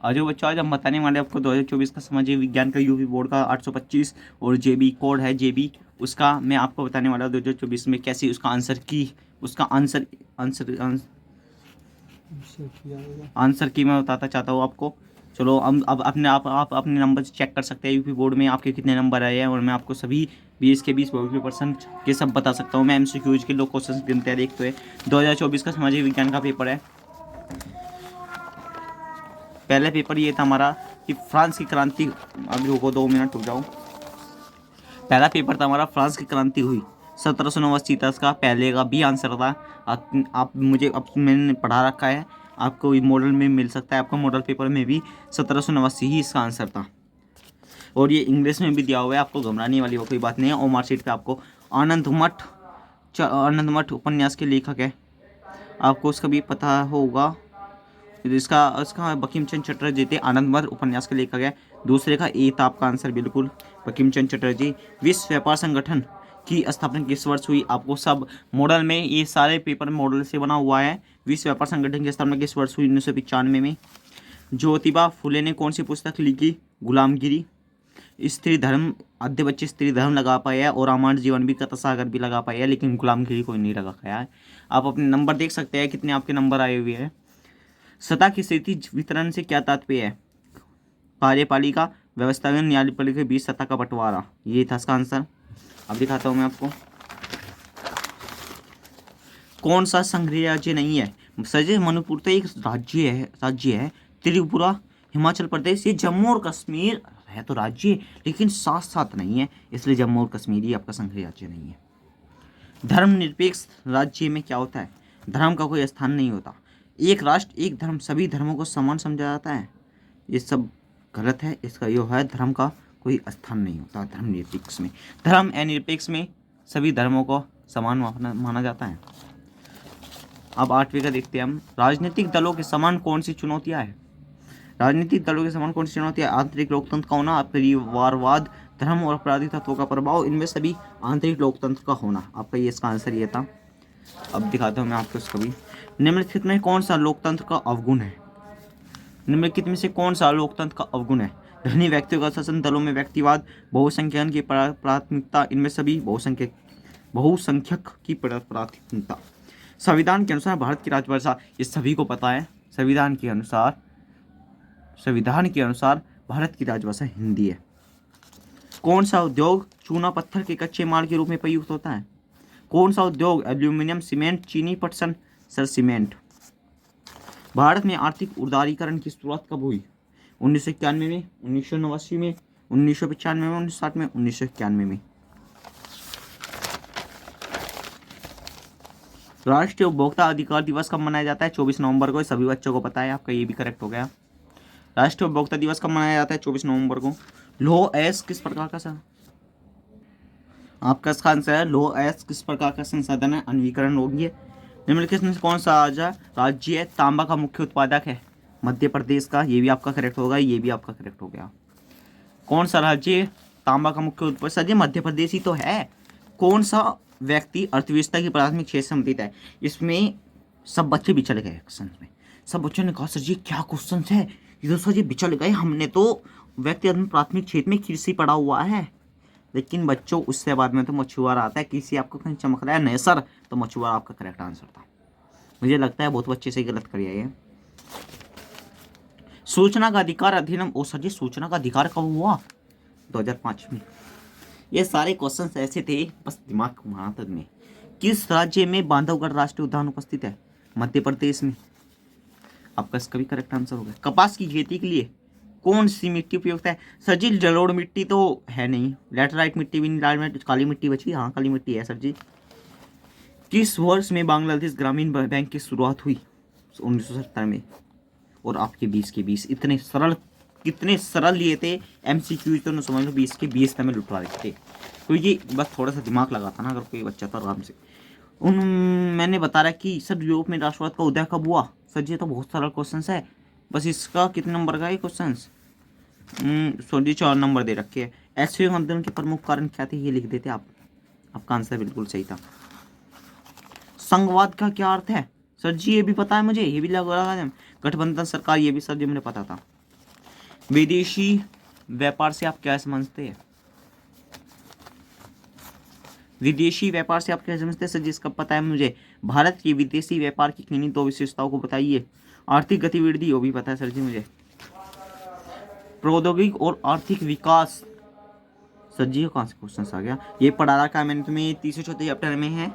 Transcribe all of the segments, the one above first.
और जो बच्चों आज हम बताने वाले आपको 2024 का सामाजिक विज्ञान का यूपी बोर्ड का 825 और जेबी कोड है जेबी, उसका मैं आपको बताने वाला हूँ 2024 में कैसे उसका आंसर आंसर आंसर की मैं बताता चाहता हूँ आपको। चलो अब अपने आप अपने नंबर से चेक कर सकते हैं यूपी बोर्ड में आपके कितने नंबर आए हैं, और मैं आपको सभी 20 के 20% के सब बता सकता हूँ। मैं एमसीक्यूज के 2 क्वेश्चन गिनते हैं, देखते हैं। 2024 का सामाजिक विज्ञान का पेपर है। पहले पेपर ये था हमारा कि फ्रांस की क्रांति, अभी रुको 2 मिनट रुक जाओ। पहला पेपर था हमारा फ्रांस की क्रांति हुई 1789 तक का, पहले का बी आंसर था। आप मुझे अब मैंने पढ़ा रखा है, आपको मॉडल में मिल सकता है, आपको मॉडल पेपर में भी 1789 ही इसका आंसर था। और ये इंग्लिश में भी दिया हुआ है, आपको घबराने वाली वो कोई बात नहीं है। और मार्कशीट पे आपको आनंद मठ उपन्यास के लेखक है, आपको उसका भी पता होगा। इसका इसका बंकिम चंद्र चटर्जी थे, आनंदमठ उपन्यास के लेखक है। दूसरे का ए था आपका आंसर बिल्कुल, बंकिम चंद्र चटर्जी। विश्व व्यापार संगठन की स्थापना किस वर्ष हुई, आपको सब मॉडल में ये सारे पेपर मॉडल से बना हुआ है। विश्व व्यापार संगठन की स्थापना किस वर्ष हुई, 1995 में। ज्योतिबा फुले ने कौन सी पुस्तक लिखी, गुलामगिरी। स्त्री धर्म, आधे बच्चे स्त्री धर्म लगा पाए हैं, और रामायण जीवन भी, कथा सागर भी लगा पाए हैं, लेकिन गुलामगिरी कोई नहीं लगा पाया है। आप अपने नंबर देख सकते हैं कितने आपके नंबर आए हुए हैं। सतह की स्थिति वितरण से क्या तात्पर्य है, कार्यपालिका, व्यवस्थापन, न्यायपालिका के बीच सत्ता का बंटवारा, ये था इसका आंसर। अब दिखाता हूं मैं आपको। कौन सा संघीय राज्य नहीं है, सजे मणिपुर तो एक राज्य है। त्रिपुरा, हिमाचल प्रदेश, ये जम्मू और कश्मीर है तो राज्य, लेकिन साथ साथ नहीं है, इसलिए जम्मू और कश्मीर ही आपका संघीय राज्य नहीं है। धर्मनिरपेक्ष राज्य में क्या होता है, धर्म का कोई स्थान नहीं होता। एक राष्ट्र एक धर्म, सभी धर्मों को समान समझा जाता है, ये सब गलत है। इसका यो है धर्म का कोई स्थान नहीं होता धर्मनिरपेक्ष में। धर्म निरपेक्ष में सभी धर्मों को समान माना जाता है। अब 8वें का देखते हैं हम। राजनीतिक दलों के समान कौन सी चुनौतियां हैं, राजनीतिक दलों के समान कौन सी चुनौतियां, आंतरिक लोकतंत्र का होना, परिवारवाद, धर्म और आपराधिक तत्वों का प्रभाव, इनमें सभी आंतरिक लोकतंत्र का होना, आपका ये इसका आंसर ये था। अब दिखाता हूँ मैं आपको इसका भी। निम्नलिखित में कौन सा लोकतंत्र का अवगुण है, निम्नलिखित में से कौन सा लोकतंत्र का अवगुण है, धनी व्यक्तियों का शासन, दलों में व्यक्तिवाद, बहुसंख्यक की प्राथमिकता, इनमें सभी बहुसंख्यक की प्राथमिकता। संविधान के अनुसार भारत की राजभाषा, ये सभी को पता है, संविधान के अनुसार भारत की राजभाषा हिंदी है। कौन सा उद्योग चूना पत्थर के कच्चे माल के रूप में प्रयुक्त होता है, कौन सा उद्योग, एल्यूमिनियम, सीमेंट, चीनी, पटसन, सर सीमेंट। भारत में आर्थिक उदारीकरण की शुरुआत कब हुई, 1991 में, 1989 में, 1995 में, 1960 में, 1991 में। राष्ट्रीय उपभोक्ता अधिकार दिवस कब मनाया जाता है, 24 नवंबर को, सभी बच्चों को पता है, आपका ये भी करेक्ट हो गया। राष्ट्रीय उपभोक्ता दिवस कब मनाया जाता है, 24 नवंबर को। लौह अयस्क किस प्रकार का सर, आपका इसका आंसर है लौह अयस्क किस प्रकार का संसाधन है, अनवीकरण योग्य। निम्नलिखित में कौन सा राज्य है तांबा का मुख्य उत्पादक है, मध्य प्रदेश का, ये भी आपका करेक्ट होगा, ये भी आपका करेक्ट हो गया। कौन सा राज्य तांबा का मुख्य उत्पादक, सर जी मध्य प्रदेश ही तो है। कौन सा व्यक्ति अर्थव्यवस्था की प्राथमिक क्षेत्र से संबंधित है, इसमें सब बच्चे बिछड़ गए क्वेश्चन में। सब बच्चों ने कहा सर जी क्या क्वेश्चन है, ये तो सर जी बिछड़ गए, हमने तो व्यक्ति प्राथमिक क्षेत्र में कृषि पढ़ा हुआ है। लेकिन बच्चों उससे बाद में तो मछुआरा आता है, कृषि आपको कहीं चमक रहा है, नहीं सर, तो मछुआरा आपका करेक्ट आंसर था। मुझे लगता है बहुत बच्चे से गलत कर है। सूचना का अधिकार अधिनियम, ओ सर जी सूचना का अधिकार कब हुआ, 2005 में। ये सारे क्वेश्चंस ऐसे थे बस दिमाग घुमाना था में। किस राज्य में बांधवगढ़ राष्ट्रीय उद्यान उपस्थित है, मध्य प्रदेश में, आपका इसका भी करेक्ट आंसर होगा। कपास की खेती के लिए कौन सी मिट्टी उपयुक्त है, सर जी जलोढ़ मिट्टी तो है नहीं, लैटराइट मिट्टी भी नहीं, काली मिट्टी बची, हाँ काली मिट्टी है सर जी। किस वर्ष में बांग्लादेश ग्रामीण बैंक की शुरुआत हुई, 1970 में। और आपके 20 के 20 इतने सरल, कितने सरल ये थे एमसीक्यू, तो समझ लो 20 के 20 में लुटवा रहे थे, क्योंकि बस थोड़ा सा दिमाग लगाता ना अगर कोई बच्चा तो आराम से। मैंने बता रहा कि सर यूरोप में राष्ट्रवाद का उदय कब हुआ, सर जी तो बहुत सरल क्वेश्चन है, बस इसका कितने नंबर का है क्वेश्चन, सर जी 4 नंबर दे रखे हैं। ऐसे आंदोलन के प्रमुख कारण क्या थे, ये लिख देते आप, आपका आंसर बिल्कुल सही था। संघवाद का क्या अर्थ है, सर जी ये भी पता है मुझे, ये भी लगा गठबंधन सरकार, ये भी सर जी मुझे पता था। विदेशी व्यापार से आप क्या समझते हैं? विदेशी व्यापार से आप क्या समझते हैं सर? जिसका पता है मुझे। भारत की विदेशी व्यापार की किन्हीं दो विशेषताओं को बताइए। आर्थिक गतिविधि, वो भी पता है सर जी मुझे। प्रौद्योगिक और आर्थिक विकास, सर जी कहाँ से क्वेश्चन आ गया? ये पढ़ा रखा है मैंने तुम्हें, तीसरे चौथे चैप्टर में है।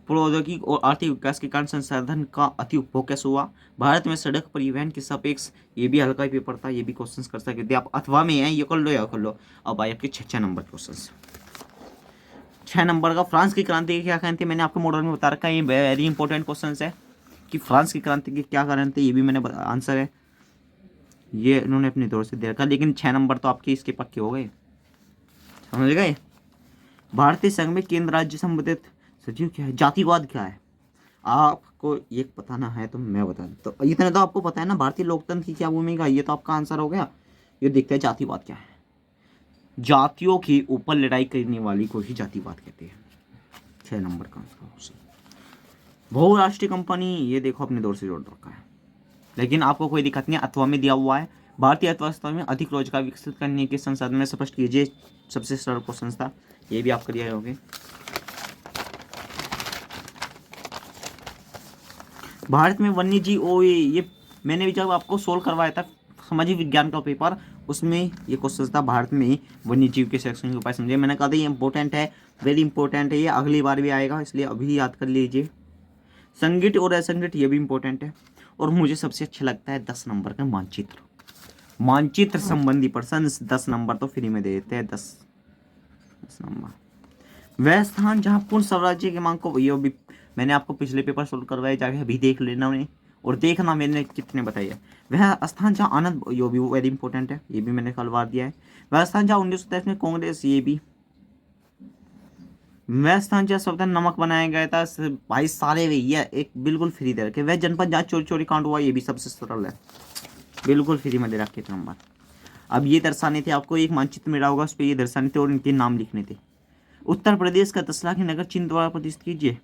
प्रौद्योगिक और आर्थिक विकास के कारण संसाधन का अति उपभोग कैसे हुआ? भारत में सड़क परिवहन के सापेक्ष, ये भी हल्का ही पेपर था, ये भी क्वेश्चन कर सकते थे आप, अथवा में है, ये कर लो या कर लो। अब आए आपके 6 नंबर क्वेश्चन। 6 नंबर का, फ्रांस की क्रांति के क्या कारण थे? मैंने आपको मॉडल में बता रखा है, ये वेरी इंपॉर्टेंट क्वेश्चन है कि फ्रांस की क्रांति के क्या कारण थे, ये भी मैंने आंसर है, ये इन्होंने अपने दौर से दे रखा। लेकिन 6 नंबर तो आपके इसके पक्के हो गए, समझ गए। भारतीय संघ में केंद्र राज्य संबंधित सचिव क्या है? जातिवाद क्या है? आपको ये बताना है तो मैं बता दूं। तो इतना तो आपको पता है ना, भारतीय लोकतंत्र की क्या भूमिका, ये तो आपका आंसर हो गया। ये देखते हैं जातिवाद क्या है। जातियों के ऊपर लड़ाई करने वाली को ही जातिवाद कहते हैं। 6 नंबर का आंसर। बहुराष्ट्रीय कंपनी, ये देखो अपने दौर से जोड़ रखा है, लेकिन आपको कोई दिक्कत नहीं, अथवा में दिया हुआ है। भारतीय अर्थव्यवस्था में अधिक रोजगार विकसित करने के संसाधन में स्पष्ट कीजिए, सबसे सरल क्वेश्चन था, ये भी आप क्लियर होंगे। भारत में वन्य जीव, ओ ये मैंने भी जब आपको सोल्व करवाया था सामाजिक विज्ञान का पेपर, उसमें ये क्वेश्चन था, भारत में वन्य जीव के संरक्षण के उपाय समझिए। मैंने कहा था ये इंपॉर्टेंट है, वेरी इंपॉर्टेंट है, ये अगली बार भी आएगा, इसलिए अभी याद कर लीजिए। संगठित और असंगठित, ये भी इंपॉर्टेंट है। और मुझे सबसे अच्छा लगता है 10 नंबर का मानचित्र, मानचित्र संबंधी प्रश्न 10 नंबर तो फ्री में दे देते हैं। 10 नंबर। वह स्थान जहाँ पूर्ण स्वराज्य की मांग को, ये भी मैंने आपको पिछले पेपर सोल्व करवाए, जाके अभी देख लेना उन्हें, और देखना मैंने कितने बताए हैं। वह स्थान जहाँ आनंद, ये भी वेरी इंपॉर्टेंट है, ये भी मैंने कल बार दिया है। वह स्थान जहाँ 1927 में कांग्रेस, ये भी। वह स्थान जहाँ संविधान नमक बनाया गया था, भाई सारे भैया एक बिल्कुल फ्री दे रखे। वह जनपद जहाँ चोरी चोरी कांड हुआ, ये भी सबसे सरल है, बिल्कुल फ्री में दे रखे थे नंबर। अब ये दर्शाने थे आपको, एक मानचित्र मिला होगा, उस पर ये दर्शाने थे और इनके नाम लिखने थे। उत्तर प्रदेश का 10 लाख नगर चिन्ह द्वारा प्रतिष्ठित कीजिए,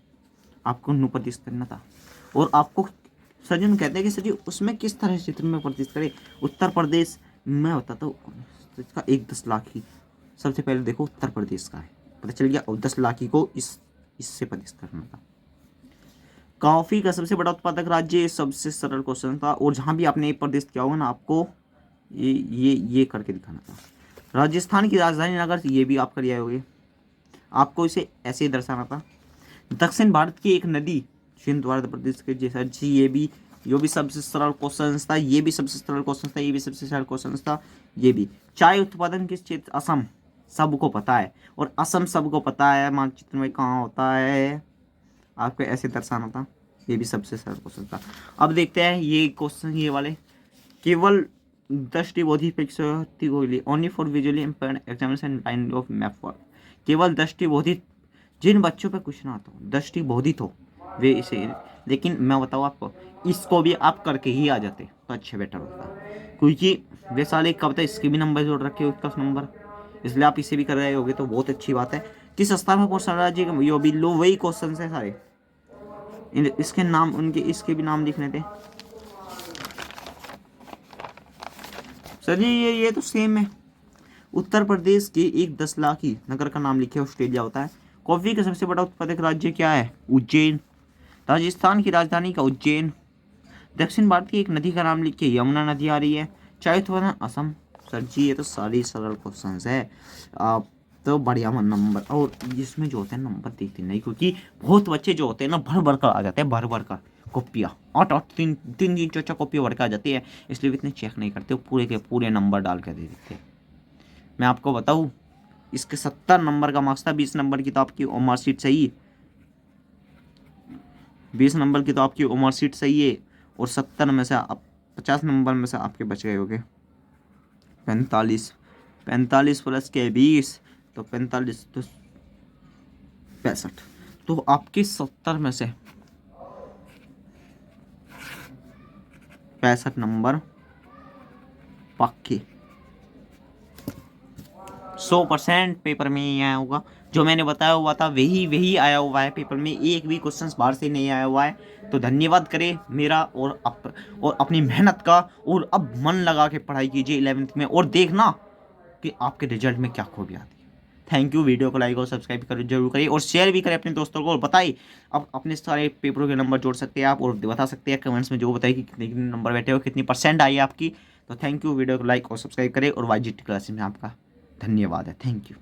आपको नु प्रतिष्ठित करना था। और आपको सजन कहते हैं कि सजी उसमें किस तरह चित्र में प्रतिष्ठित करे। उत्तर प्रदेश मैं बताता हूँ, इसका एक 10 लाख ही सबसे पहले देखो उत्तर प्रदेश का है, पता चल गया। और 10 लाख को इससे प्रतिष्ठित करना था। कॉफी का सबसे बड़ा उत्पादक राज्य, सबसे सरल क्वेश्चन था, और जहाँ भी आपने प्रतिष्ठित किया होगा ना, आपको ये करके दिखाना था। राजस्थान की राजधानी नगर, ये भी आप कर आए होगे, आपको इसे ऐसे ही दर्शाना था। दक्षिण भारत की एक नदी चिन्ह द्वारा प्रदेश के जैसा जी, ये भी सबसे सरल क्वेश्चन था, ये भी सबसे सरल क्वेश्चन था, ये भी सबसे सरल क्वेश्चन था, ये भी। चाय उत्पादन किस क्षेत्र? असम, सबको पता है, और असम सबको पता है मानचित्र में कहाँ होता है, आपको ऐसे दर्शाना था, ये भी सबसे सरल क्वेश्चन था। अब देखते हैं ये क्वेश्चन, ये वाले। केवल दृष्टिबोधी परीक्षार्थी को लिए, only for visually impaired examination line of map for, केवल दृष्टिबोधित जिन बच्चों पे कुछ ना आता हो, दृष्टिबोधित हो वे इसे। लेकिन मैं बताऊँ आपको, इसको भी आप करके ही आ जाते तो अच्छे बेटर होता, क्योंकि वे साले कब तक इसके भी नंबर जोड़ रखे हो, उसका नंबर, इसलिए आप इसे भी कर रहे होगे तो बहुत अच्छी बात है। किस स्थान में क्वेश्चन राज्य यो भी लो, वही क्वेश्चन है सारे, इसके नाम उनके इसके भी नाम लिखने थे सर जी, ये तो सेम है। उत्तर प्रदेश के एक 10 लाख ही नगर का नाम लिखे ऑस्ट्रेलिया होता है। कॉफी का सबसे बड़ा उत्पादक राज्य क्या है? उज्जैन। राजस्थान की राजधानी का उज्जैन। दक्षिण भारत की एक नदी का नाम लिखिए, यमुना नदी आ रही है। चाय उत्पादन असम। सर जी ये तो सारी सरल क्वेश्चन है, आप तो बढ़िया नंबर, और इसमें जो होते हैं नंबर देखते नहीं, क्योंकि बहुत बच्चे जो होते हैं ना भर भर कर आ जाते हैं, भर भर कर कॉपियाँ 8-8 तीन 4 कॉपियाँ भर के आ जाती है, इसलिए इतने चेक नहीं करते, पूरे के पूरे नंबर डाल कर दे देते हैं। मैं आपको बताऊँ, इसके 70 नंबर का मार्क्स था, 20 नंबर की तो आपकी मार्कशीट सही, 20 नंबर की तो आपकी मार्कशीट सही है, और 70 में से आप 50 नंबर में से आपके बच गए होंगे 45, 45 प्लस के 20 तो 45 तो 65, तो आपके 70 में से 65 नंबर पक्के। 100% पेपर में ही आया होगा। जो मैंने बताया हुआ था वही आया हुआ है पेपर में, एक भी क्वेश्चन बाहर से नहीं आया हुआ है। तो धन्यवाद करें मेरा और अपनी मेहनत का, और अब मन लगा के पढ़ाई कीजिए 11th में, और देखना कि आपके रिजल्ट में क्या खूबी आती है। Thank you. वीडियो को लाइक और सब्सक्राइब करो जरूर करिए, और शेयर भी करें अपने दोस्तों को, और बताइए अब अपने सारे पेपरों के नंबर जोड़ सकते हैं आप, और बता सकते हैं कमेंट्स में जो बताइए कि कितने कितने नंबर बैठे हो, कितनी % आई है आपकी। तो थैंक यू। वीडियो को लाइक और सब्सक्राइब करें, और YGT क्लासेस में आपका धन्यवाद है। Thank you.